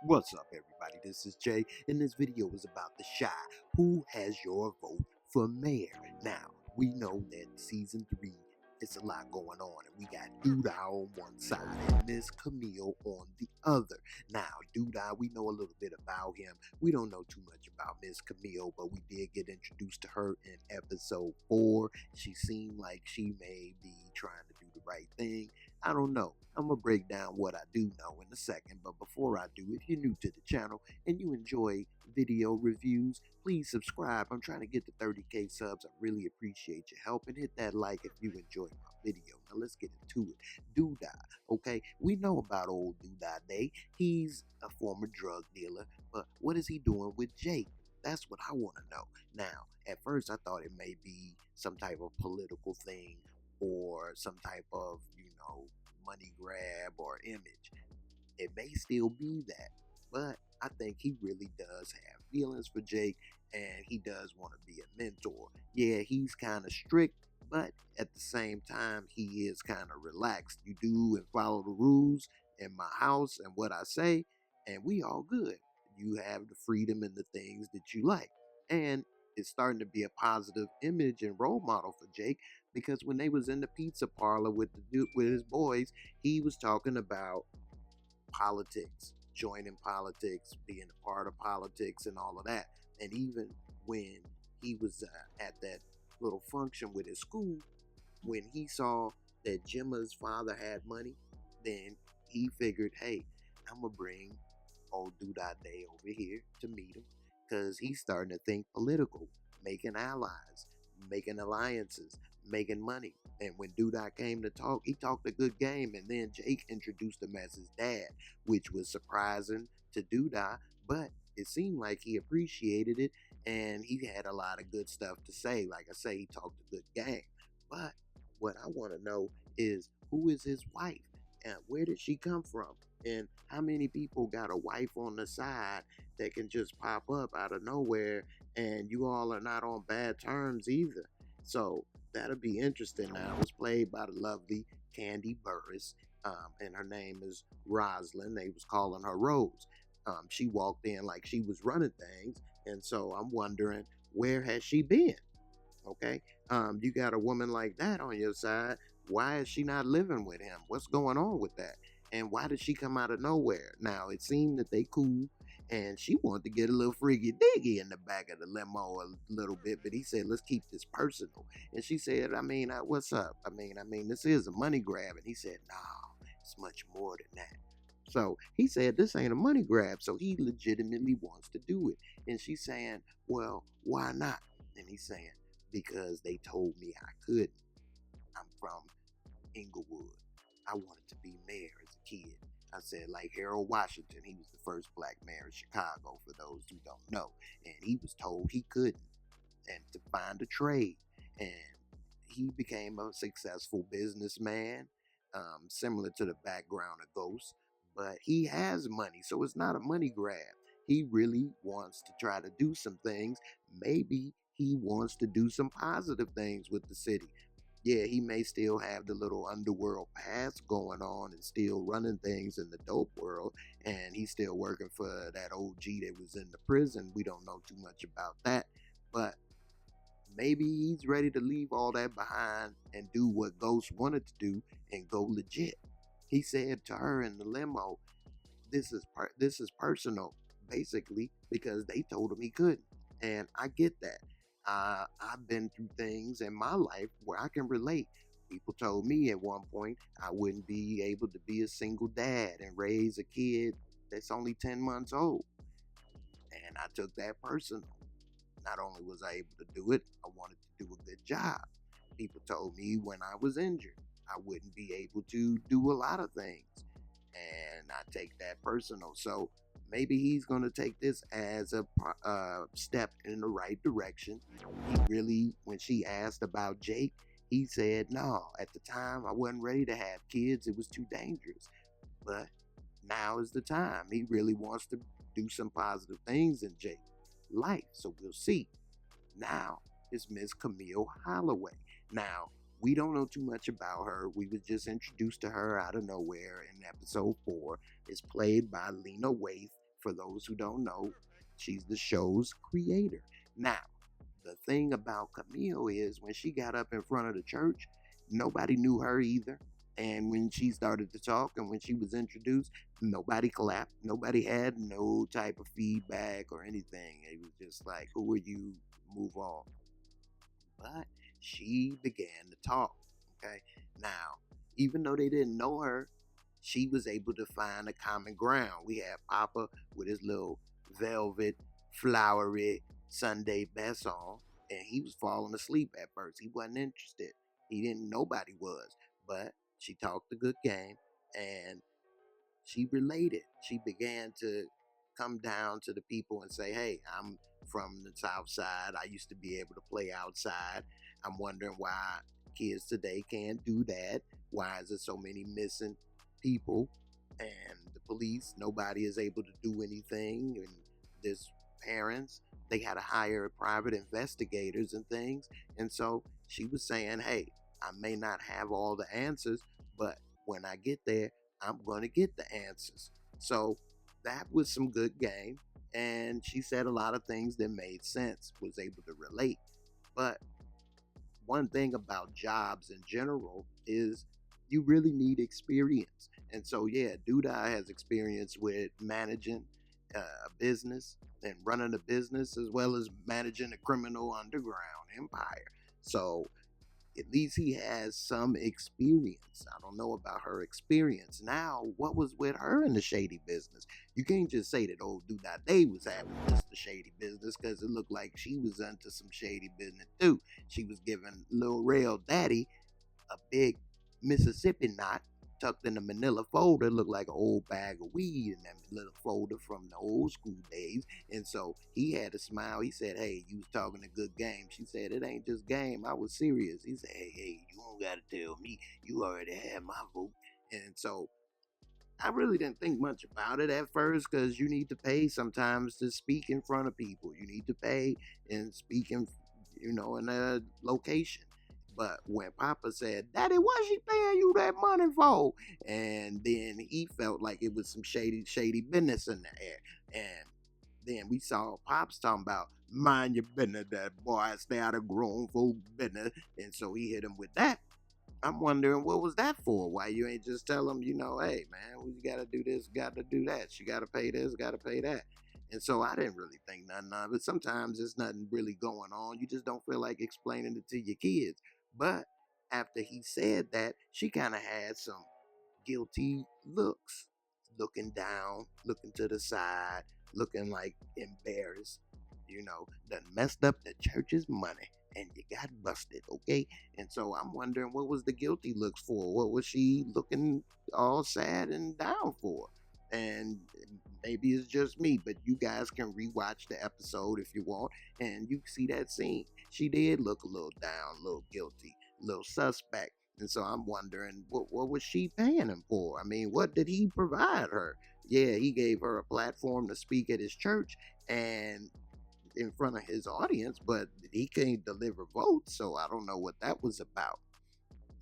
What's up, everybody? This is Jay, and this video is about the Shy. Who has your vote for mayor? Now, we know that season 3 is a lot going on, and we got Douda on one side and Miss Camille on the other. Now, Douda, we know a little bit about him. We don't know too much about Miss Camille, but we did get introduced to her in episode 4. She seemed like she may be trying to do the right thing. I don't know. I'm going to break down what I do know in a second, but before I do, if you're new to the channel and you enjoy video reviews, please subscribe. I'm trying to get to 30k subs. I really appreciate your help, and hit that like if you enjoyed my video. Now let's get into it. Douda, okay? We know about old Douda Day. He's a former drug dealer, but what is he doing with Jake? That's what I want to know. Now, at first I thought it may be some type of political thing or some type of, money grab or image. It may still be that, but I think he really does have feelings for Jake, and he does want to be a mentor. Yeah, he's kind of strict, but at the same time, he is kind of relaxed. You do and follow the rules in my house and what I say, and we all good. You have the freedom and the things that you like. And it's starting to be a positive image and role model for Jake, because when they was in the pizza parlor with his boys, he was talking about politics, joining politics, being a part of politics and all of that. And even when he was at that little function with his school, when he saw that Gemma's father had money, then he figured, hey, I'm going to bring old Douda Day over here to meet him, because he's starting to think political, making allies, making alliances, making money. And when Douda came to talk, he talked a good game, and then Jake introduced him as his dad, which was surprising to Douda, but it seemed like he appreciated it, and he had a lot of good stuff to say. Like I say, he talked a good game. But what I want to know is, who is his wife, and where did she come from? And how many people got a wife on the side that can just pop up out of nowhere, and you all are not on bad terms either? So that'll be interesting. Now, it was played by the lovely Candy Burris, and her name is Rosalind. They was calling her Rose. She walked in like she was running things, and so I'm wondering, where has she been? Okay, you got a woman like that on your side. Why is she not living with him? What's going on with that? And why did she come out of nowhere? Now, it seemed that they cool, and she wanted to get a little freaky diggy in the back of the limo a little bit, but he said, let's keep this personal. And she said, what's up? This is a money grab. And he said, no, it's much more than that. So he said, this ain't a money grab. So he legitimately wants to do it. And she's saying, well, why not? And he's saying, because they told me I couldn't. I'm from Inglewood. I wanted to be mayor as a kid. I said, like Harold Washington, he was the first black mayor of Chicago, for those who don't know. And he was told he couldn't, and to find a trade. And he became a successful businessman, similar to the background of Ghost. But he has money, so it's not a money grab. He really wants to try to do some things. Maybe he wants to do some positive things with the city. Yeah, he may still have the little underworld past going on and still running things in the dope world, and he's still working for that OG that was in the prison. We don't know too much about that, but maybe he's ready to leave all that behind and do what Ghost wanted to do and go legit. He said to her in the limo, this is personal, basically, because they told him he couldn't. And I get that. I've been through things in my life where I can relate. People told me at one point I wouldn't be able to be a single dad and raise a kid that's only 10 months old. And I took that personal. Not only was I able to do it, I wanted to do a good job. People told me when I was injured, I wouldn't be able to do a lot of things. And I take that personal. So maybe he's going to take this as a step in the right direction. He really, when she asked about Jake, he said, no, at the time I wasn't ready to have kids. It was too dangerous. But now is the time. He really wants to do some positive things in Jake's life. So we'll see. Now is Miss Camille HALLAWAY. Now, we don't know too much about her. We were just introduced to her out of nowhere in episode 4. It's played by Lena Waithe, For those who don't know, she's the show's creator. Now, the thing about Camille is when she got up in front of the church, nobody knew her either. And when she started to talk and when she was introduced, nobody clapped. Nobody had no type of feedback or anything. It was just like, who are you? Move on. But she began to talk. Okay. Now, even though they didn't know her, she was able to find a common ground. We had Papa with his little velvet, flowery Sunday best on, and he was falling asleep at first. He wasn't interested. He didn't. Nobody was. But she talked a good game, and she related. She began to come down to the people and say, "Hey, I'm from the South Side. I used to be able to play outside. I'm wondering why kids today can't do that. Why is there so many missing people? And the police, nobody is able to do anything. And there's parents, they had to hire private investigators and things. And so she was saying, hey, I may not have all the answers, but when I get there, I'm going to get the answers." So that was some good game. And she said a lot of things that made sense, was able to relate. But one thing about jobs in general is you really need experience. And so, yeah, Douda has experience with managing a business and running a business as well as managing a criminal underground empire. So, at least he has some experience. I don't know about her experience. Now, what was with her in the shady business? You can't just say that old Douda Day was having just the shady business because it looked like she was into some shady business too. She was giving Lil Rail Daddy a big Mississippi knot tucked in a manila folder, looked like an old bag of weed in that little folder from the old school days. And so he had a smile. He said, hey, you was talking a good game. She said, it ain't just game. I was serious. He said, hey, you don't got to tell me. You already had my vote. And so I really didn't think much about it at first because you need to pay sometimes to speak in front of people. You need to pay and speak in a location. But when Papa said, Daddy, what's she paying you that money for? And then he felt like it was some shady business in the air. And then we saw Pops talking about, mind your business, that boy, stay out of grown folk business. And so he hit him with that. I'm wondering what was that for? Why you ain't just tell them, hey man, we gotta do this, gotta do that. She gotta pay this, gotta pay that. And so I didn't really think nothing of it. Sometimes there's nothing really going on. You just don't feel like explaining it to your kids. But after he said that, she kind of had some guilty looks, looking down, looking to the side, looking like embarrassed. Done messed up the church's money and you got busted, okay? And so I'm wondering what was the guilty looks for? What was she looking all sad and down for? And maybe it's just me, but you guys can rewatch the episode if you want, and you see that scene. She did look a little down, a little guilty, a little suspect. And so I'm wondering, what was she paying him for? I mean, what did he provide her? Yeah, he gave her a platform to speak at his church and in front of his audience, but he can't deliver votes, so I don't know what that was about.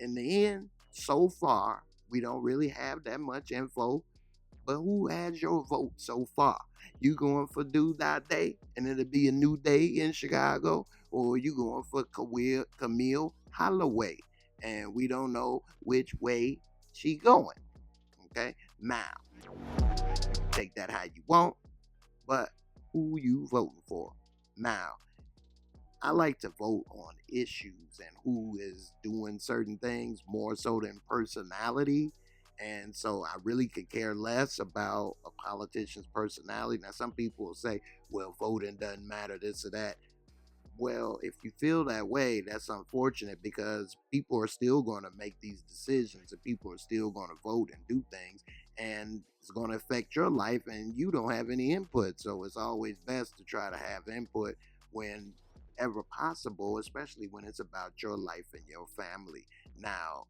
In the end, so far, we don't really have that much info, but who has your vote so far? You going for Douda Day and it'll be a new day in Chicago, or you going for Camille Hollaway? And we don't know which way she going. Okay, now take that how you want, but who you voting for? Now, I like to vote on issues and who is doing certain things more so than personality. And so I really could care less about a politician's personality. Now, some people will say, well, voting doesn't matter, this or that. Well, if you feel that way, that's unfortunate because people are still going to make these decisions and people are still going to vote and do things. And it's going to affect your life and you don't have any input. So it's always best to try to have input whenever possible, especially when it's about your life and your family. Now,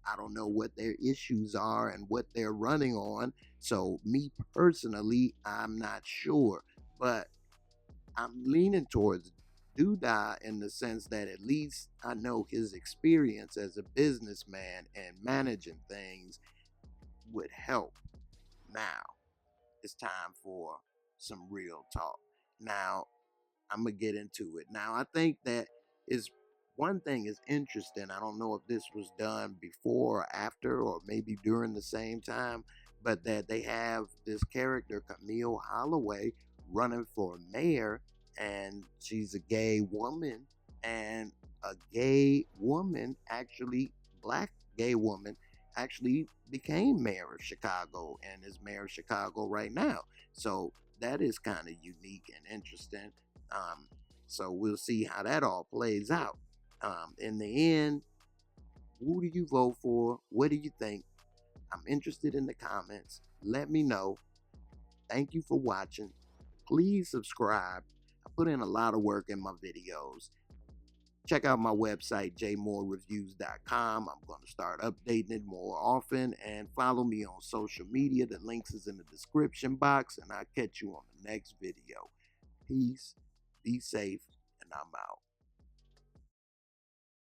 I don't know what their issues are and what they're running on. So, me personally, I'm not sure. But I'm leaning towards Douda in the sense that at least I know his experience as a businessman and managing things would help. Now, it's time for some real talk. Now, I'm gonna get into it. Now, I think that is one thing is interesting. I don't know if this was done before or after, or maybe during the same time, but that they have this character, Camille Holloway, running for mayor, and she's a gay woman, and a gay woman actually, black gay woman, actually became mayor of Chicago and is mayor of Chicago right now. So that is kind of unique and interesting. Um, so we'll see how that all plays out. In the end, who do you vote for? What do you think? I'm interested in the comments. Let me know. Thank you for watching. Please subscribe. I put in a lot of work in my videos. Check out my website, Jaymoorereviews.com. I'm going to start updating it more often. And follow me on social media. The links is in the description box. And I'll catch you on the next video. Peace. Be safe. And I'm out.